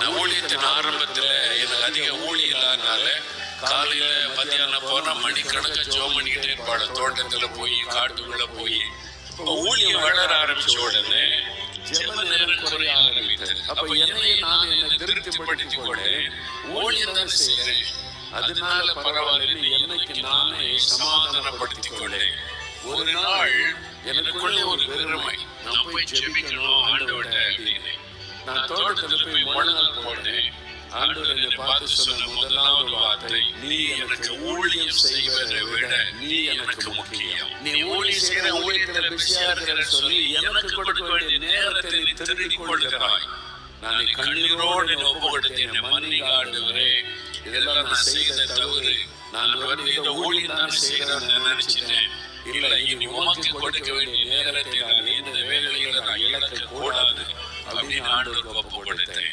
நான் ஊழியத்தின் ஆரம்பத்துல எனக்கு அதிக ஊழியம் இல்லாதனால காலையில மத்தியானம் போனா மணிக்கணக்க ஜோம் பண்ணிக்கிட்டே இருப்பாடு. தோட்டத்துல போய் காட்டுக்குள்ள போய் ஊழியம் வளர ஆரம்பிச்ச உடனே ஜெப நேரம் குறைய ஆரம்பித்தது. அப்ப என்னை திருப்திப்படுத்திக் கொண்டு ஊழியம் தான் செய்யறேன், அதனால பரவாயில்ல எனக்கு நானே சமாதானப்படுத்திக் கொண்டேன். ஒரு நாள் எனக்குள்ளே ஒரு பெருமை, நான் போய் ஜெபிக்கணும் ஆண்டவர்ட்ட அப்படின்னு. நான் தோட்டத்துல போய் முழங்கால் போட்டேன். ஆண்டவர் என்னை பார்த்து சொன்ன முதலாவது வார்த்தை, நீ எனக்கு ஊழியம் செய்வதை விட நீ எனக்கு முக்கியம். நீ ஊழியம் செய்யற ஊழியத்துல பிஸியா இருக்கிற சொல்லி எனக்கு கொடுக்க வேண்டிய நேரத்தை நீ திருடிக் கொள்கிறாய். நான் கண்ணீரோடு ஒப்பு கொடுத்தேன், மன்னிங்க ஆண்டவரே, இதெல்லாம் நான் செய்த தவறு, நான் இதை ஊழியம் தான் செய்கிறேன்னு நினைச்சிட்டேன். இல்லை, இனி உமக்கு கொடுக்க வேண்டிய நேரத்தை நான் எந்த வேலையில நான் இழக்க கூடாது அப்படின்னு ஆண்டவருக்கு ஒப்பு கொடுத்தேன்.